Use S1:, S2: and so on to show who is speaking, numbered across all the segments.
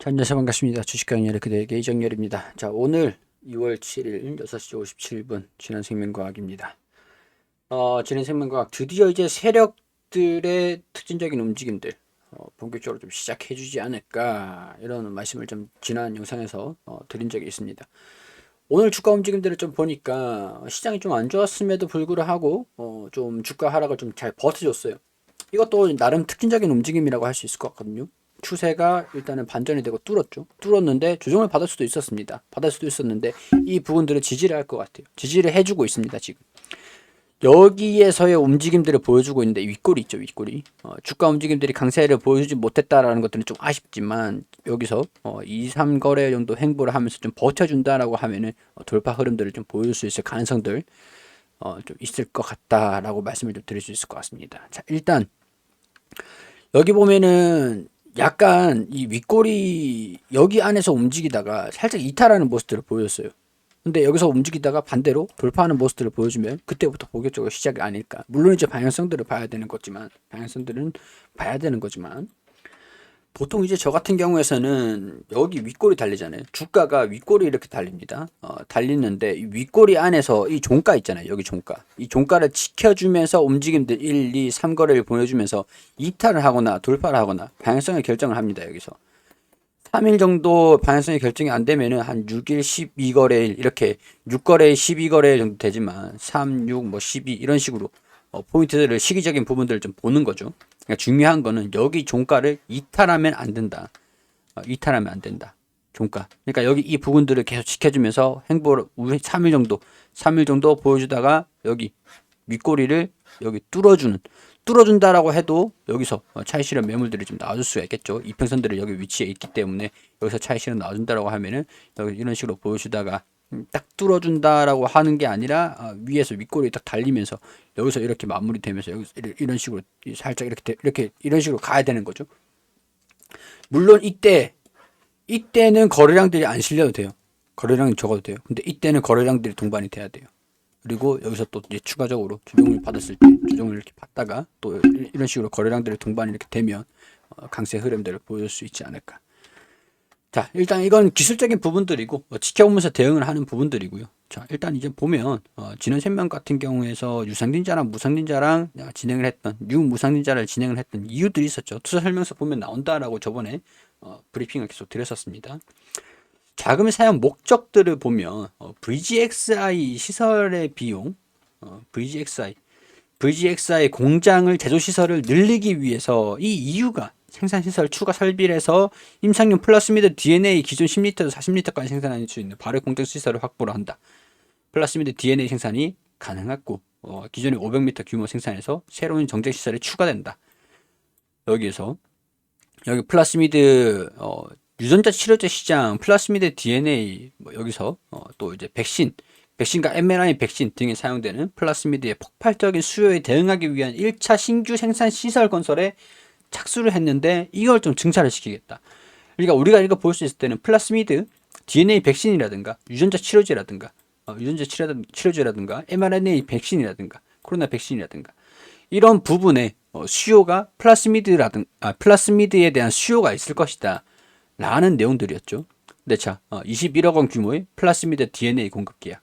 S1: 자, 안녕하세요. 반갑습니다. 주식강연의 그대에게 이정열입니다. 자, 오늘 2월 7일 6시 57분 진한생명과학입니다. 진한생명과학 드디어 이제 세력들의 특징적인 움직임들 본격적으로 좀 시작해주지 않을까 이런 말씀을 좀 지난 영상에서 드린 적이 있습니다. 오늘 주가 움직임들을 좀 보니까 시장이 좀 안 좋았음에도 불구하고 좀 주가 하락을 좀 잘 버텨줬어요. 이것도 나름 특징적인 움직임이라고 할 수 있을 것 같거든요. 추세가 일단은 반전이 되고 뚫었죠. 뚫었는데 조정을 받을 수도 있었습니다. 받을 수도 있었는데 이 부분들을 지지를 할 것 같아요. 지지를 해주고 있습니다. 지금 여기에서의 움직임들을 보여주고 있는데 윗꼬리 있죠. 윗꼬리 주가 움직임들이 강세를 보여주지 못했다라는 것들은 좀 아쉽지만 여기서 2, 3거래 정도 행보를 하면서 좀 버텨준다라고 하면은 돌파 흐름들을 좀 보여줄 수 있을 가능성들 좀 있을 것 같다라고 말씀을 좀 드릴 수 있을 것 같습니다. 자, 일단 여기 보면은 약간 이 윗꼬리 여기 안에서 움직이다가 살짝 이탈하는 모습들을 보였어요. 근데 여기서 움직이다가 반대로 돌파하는 모습들을 보여주면 그때부터 본격적으로 시작이 아닐까. 물론 이제 방향성들을 봐야 되는 거지만 방향성들은 봐야 되는 거지만 보통 이제 저 같은 경우에서는 여기 윗골이 달리잖아요. 주가가 윗골이 이렇게 달립니다. 달리는데 이 윗골이 안에서 이 종가 있잖아요. 여기 종가. 이 종가를 지켜주면서 움직임들 1, 2, 3거래를 보내주면서 이탈을 하거나 돌파를 하거나 방향성을 결정을 합니다. 여기서. 3일 정도 방향성이 결정이 안 되면은 한 6일, 12거래일 이렇게 6거래일, 12거래일 정도 되지만 3, 6, 뭐 12 이런 식으로 포인트들을 시기적인 부분들을 좀 보는 거죠. 그러니까 중요한 거는 여기 종가를 이탈하면 안 된다. 이탈하면 안 된다. 종가. 그러니까 여기 이 부분들을 계속 지켜주면서 행보를 3일 정도 보여주다가 여기 윗꼬리를 여기 뚫어준다라고 해도 여기서 차익 실현 매물들이 좀 나와줄 수가 있겠죠. 이평선들이 여기 위치에 있기 때문에 여기서 차익 실현 나와준다라고 하면은 여기 이런 식으로 보여주다가 딱 뚫어준다라고 하는 게 아니라 위에서 윗꼬리 딱 달리면서 여기서 이렇게 마무리되면서 여기서 이런 식으로 살짝 이렇게 이런 식으로 가야 되는 거죠. 물론 이때는 거래량들이 안 실려도 돼요. 거래량이 적어도 돼요. 근데 이때는 거래량들이 동반이 돼야 돼요. 그리고 여기서 또 이제 추가적으로 조정을 받았을 때 조정을 이렇게 받다가 또 이런 식으로 거래량들이 동반이 이렇게 되면 강세 흐름들을 보여줄 수 있지 않을까. 자, 일단 이건 기술적인 부분들이고 지켜보면서 대응을 하는 부분들이고요. 자, 일단 이제 보면 지난 생명 같은 경우에서 유상증자랑 무상증자랑 진행을 했던 유무상증자를 진행을 했던 이유들이 있었죠. 투자 설명서 보면 나온다라고 저번에 브리핑을 계속 드렸었습니다. 자금 사용 목적들을 보면 VGXI 시설의 비용, VGXI 공장을 제조 시설을 늘리기 위해서 이 이유가 생산시설 추가 설비를 해서 임상용 플라스미드 DNA 기존 10리터에서 40리터까지 생산할 수 있는 발효 공정 시설을 확보를 한다. 플라스미드 DNA 생산이 가능하고 기존의 500m 규모 생산에서 새로운 정제 시설이 추가된다. 여기에서 여기 플라스미드 유전자 치료제 시장, 플라스미드 DNA 여기서 또 이제 백신과 mRNA 백신 등에 사용되는 플라스미드의 폭발적인 수요에 대응하기 위한 1차 신규 생산 시설 건설에 착수를 했는데 이걸 좀 증차를 시키겠다. 그러니까 우리가 이거 볼 수 있을 때는 플라스미드 DNA 백신이라든가 유전자 치료제라든가 mRNA 백신이라든가 코로나 백신이라든가 이런 부분에 수요가 플라스미드에 대한 수요가 있을 것이다 라는 내용들이었죠. 근데 자 21억 원 규모의 플라스미드 DNA 공급 계약.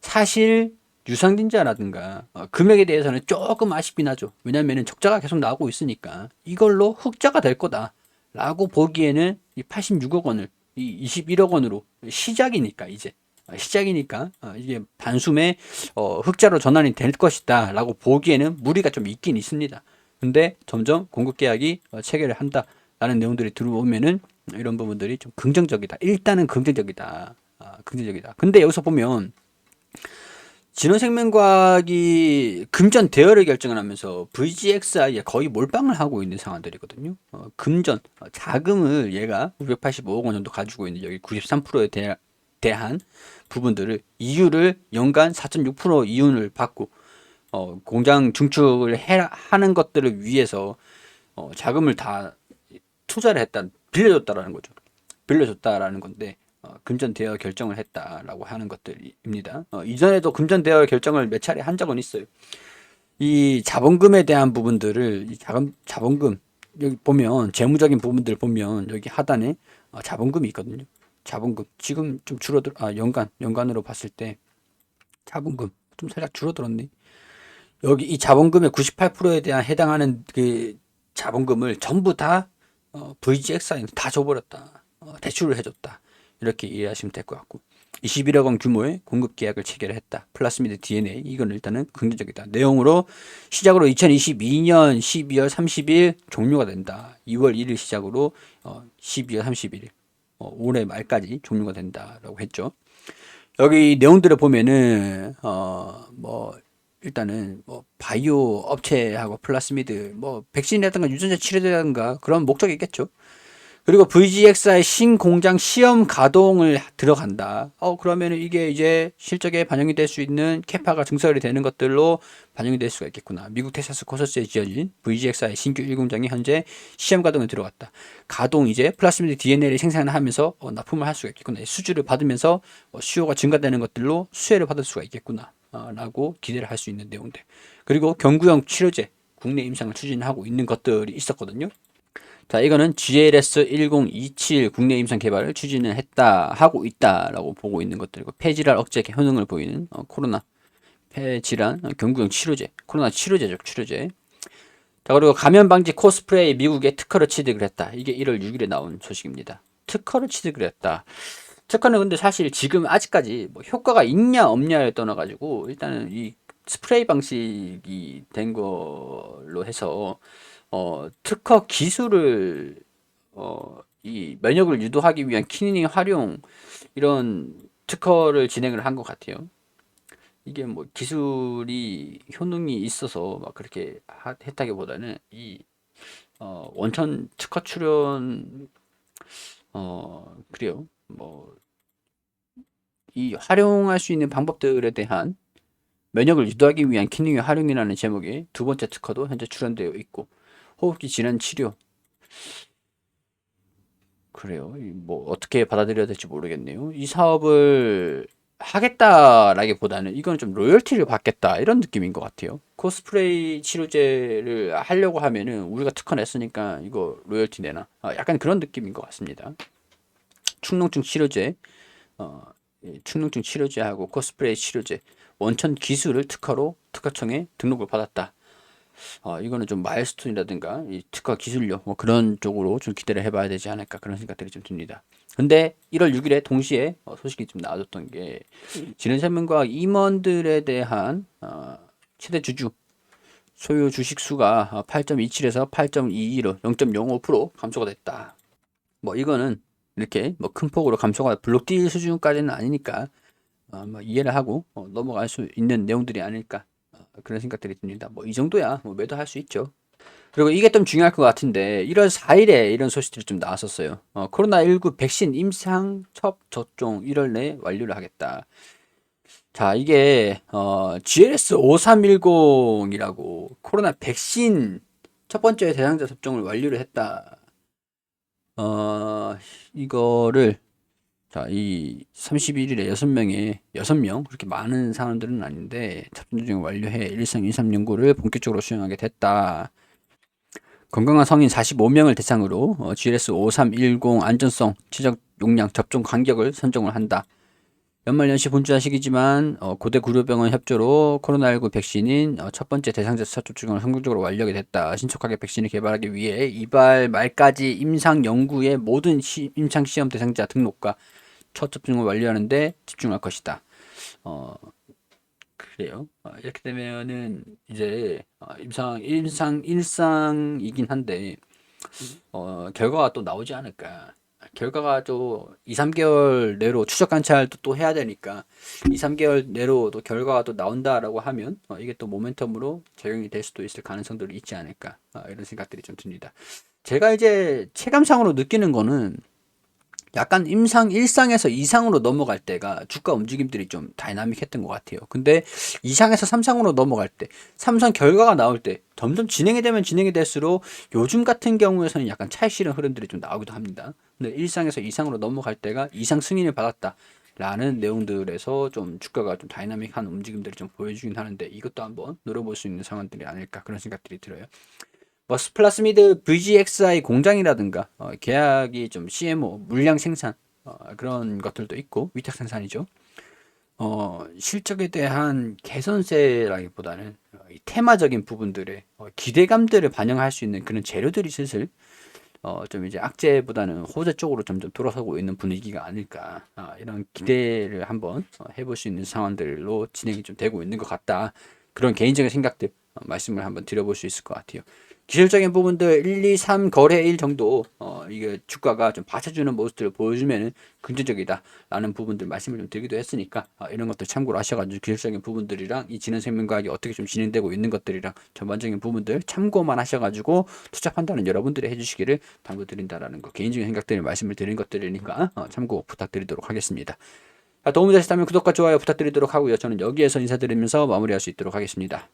S1: 사실 유상증자라든가 금액에 대해서는 조금 아쉽긴 하죠. 왜냐하면 적자가 계속 나오고 있으니까 이걸로 흑자가 될 거다라고 보기에는 이 86억 원을 이 21억 원으로 시작이니까 이게 단숨에 흑자로 전환이 될 것이다라고 보기에는 무리가 좀 있긴 있습니다. 근데 점점 공급 계약이 체결을 한다라는 내용들이 들어오면은 이런 부분들이 좀 긍정적이다. 일단은 긍정적이다. 긍정적이다. 근데 여기서 보면 진원생명과학이 금전 대여를 결정을 하면서 VGXI에 거의 몰빵을 하고 있는 상황들이거든요. 금전 자금을 얘가 585억 원 정도 가지고 있는 여기 93%에 대한 부분들을 이유를 연간 4.6% 이윤을 받고 공장 증축을 하는 것들을 위해서 자금을 다 투자를 했다, 빌려줬다라는 거죠. 빌려줬다라는 건데 금전 대여 결정을 했다라고 하는 것들입니다. 이전에도 금전 대여 결정을 몇 차례 한 적은 있어요. 이 자본금에 대한 부분들을 이 자본금 여기 보면 재무적인 부분들 보면 여기 하단에 자본금이 있거든요. 자본금 지금 좀 연간으로 봤을 때 자본금 좀 살짝 줄어들었네. 여기 이 자본금의 98%에 대한 해당하는 그 자본금을 전부 다 VGXI는 다 줘버렸다. 대출을 해줬다. 이렇게 이해하시면 될 것 같고 21억 원 규모의 공급 계약을 체결했다. 플라스미드 DNA 이건 일단은 긍정적이다. 내용으로 시작으로 2022년 12월 30일 종료가 된다. 2월 1일 시작으로 12월 30일 올해 말까지 종료가 된다라고 했죠. 여기 내용들을 보면은 뭐 일단은 뭐 바이오 업체하고 플라스미드 뭐 백신이라든가 유전자 치료라든가 그런 목적이 있겠죠. 그리고 VGXI 신공장 시험 가동을 들어간다. 그러면은 이게 이제 실적에 반영이 될 수 있는 캐파가 증설이 되는 것들로 반영이 될 수가 있겠구나. 미국 텍사스 코서스에 지어진 VGXI 신규 1공장이 현재 시험 가동에 들어갔다. 가동 이제 플라스미드 DNA를 생산하면서 납품을 할 수가 있겠구나. 수주를 받으면서 수요가 증가되는 것들로 수혜를 받을 수가 있겠구나. 라고 기대를 할 수 있는 내용들. 그리고 경구용 치료제 국내 임상을 추진하고 있는 것들이 있었거든요. 자, 이거는 GLS 1027 국내 임상 개발을 추진을 하고 있다라고 보고 있는 것들이고, 폐질환 억제 효능을 보이는 코로나 폐질환 경구용 치료제, 코로나 치료제죠, 치료제. 자, 그리고 감염 방지 코스프레이 미국에 특허를 취득을 했다. 이게 1월 6일에 나온 소식입니다. 특허를 취득을 했다. 특허는 근데 사실 지금 아직까지 뭐 효과가 있냐 없냐를 떠나가지고 일단은 이 스프레이 방식이 된 걸로 해서 특허 기술을 이 면역을 유도하기 위한 키니닝 활용 이런 특허를 진행을 한 것 같아요. 이게 뭐 기술이 효능이 있어서 막 그렇게 했다기보다는 이 원천 특허 출연 그래요. 뭐 이 활용할 수 있는 방법들에 대한 면역을 유도하기 위한 키닝의 활용이라는 제목의 두 번째 특허도 현재 출연되어 있고 호흡기 질환 치료 그래요. 뭐 어떻게 받아들여야 될지 모르겠네요. 이 사업을 하겠다라기보다는 이건 좀 로열티를 받겠다 이런 느낌인 것 같아요. 코스프레이 치료제를 하려고 하면은 우리가 특허 냈으니까 이거 로열티 내나? 약간 그런 느낌인 것 같습니다. 축농증 치료제, 어, 축농증 치료제하고 코스프레이 치료제 원천 기술을 특허로 특허청에 등록을 받았다. 이거는 좀 마일스톤이라든가 이 특허 기술력 뭐 그런 쪽으로 좀 기대를 해봐야 되지 않을까 그런 생각들이 좀 듭니다. 근데 1월 6일에 동시에 소식이 좀 나와줬던 게 지능생명과학 임원들에 대한 최대 주주 소유 주식 수가 8.27에서 8.22로 0.05% 감소가 됐다. 뭐 이거는 이렇게 뭐 큰 폭으로 감소가 블록 딜 수준까지는 아니니까 뭐 이해를 하고 넘어갈 수 있는 내용들이 아닐까 그런 생각들이 듭니다. 뭐 이 정도야 뭐 매도할 수 있죠. 그리고 이게 좀 중요할 것 같은데 1월 4일에 이런 소식들이 좀 나왔었어요. 코로나19 백신 임상 첫 접종 1월 내에 완료를 하겠다. 자, 이게 GLS 5310이라고 코로나 백신 첫 번째 대상자 접종을 완료를 했다. 이거를 자, 이 31일에 6명 그렇게 많은 사람들은 아닌데 접종 중에 완료해 일상 2, 3 연구를 본격적으로 수행하게 됐다. 건강한 성인 45명을 대상으로 GLS 5310 안전성, 치적 용량, 접종 간격을 선정을 한다. 연말연시 분주한 시기지만 고대 구류병원 협조로 코로나19 백신인 첫 번째 대상자 첫 접종을 성공적으로 완료하게 됐다. 신속하게 백신을 개발하기 위해 이달 말까지 임상 연구의 모든 임상 시험 대상자 등록과 첫 접종을 완료하는데 집중할 것이다. 그래요. 이렇게 되면은 이제 일상이긴 한데 결과가 또 나오지 않을까. 결과가 또 2, 3개월 내로 추적 관찰도 또 해야 되니까 2, 3개월 내로 또 결과가 또 나온다라고 하면 이게 또 모멘텀으로 적용이 될 수도 있을 가능성들이 있지 않을까 이런 생각들이 좀 듭니다. 제가 이제 체감상으로 느끼는 거는 약간 일상에서 이상으로 넘어갈 때가 주가 움직임들이 좀 다이나믹했던 것 같아요. 근데 이상에서 삼상으로 넘어갈 때, 삼상 결과가 나올 때 점점 진행이 되면 진행이 될수록 요즘 같은 경우에서는 약간 차익 실현 흐름들이 좀 나오기도 합니다. 근데 일상에서 이상으로 넘어갈 때가 이상 승인을 받았다. 라는 내용들에서 좀 주가가 좀 다이나믹한 움직임들을 좀 보여주긴 하는데 이것도 한번 노려볼 수 있는 상황들이 아닐까 그런 생각들이 들어요. 뭐 스플라스미드 VGXI 공장이라든가 계약이 좀 CMO 물량 생산 그런 것들도 있고 위탁 생산이죠. 실적에 대한 개선세라기보다는 이 테마적인 부분들의 기대감들을 반영할 수 있는 그런 재료들이 슬슬 좀 이제 악재보다는 호재 쪽으로 점점 돌아서고 있는 분위기가 아닐까. 이런 기대를 한번 해볼 수 있는 상황들로 진행이 좀 되고 있는 것 같다. 그런 개인적인 생각들 말씀을 한번 드려볼 수 있을 것 같아요. 기술적인 부분들 1, 2, 3 거래일 정도 이게 주가가 좀 받쳐주는 모습들을 보여주면은 긍정적이다라는 부분들 말씀을 좀 드리기도 했으니까 이런 것들 참고로 하셔가지고 기술적인 부분들이랑 이 지능생명과학이 어떻게 좀 진행되고 있는 것들이랑 전반적인 부분들 참고만 하셔가지고 투자 판단은 여러분들이 해주시기를 당부드린다라는 거 개인적인 생각들을 말씀을 드린 것들이니까 참고 부탁드리도록 하겠습니다. 도움이 되셨다면 구독과 좋아요 부탁드리도록 하고요. 저는 여기에서 인사드리면서 마무리할 수 있도록 하겠습니다.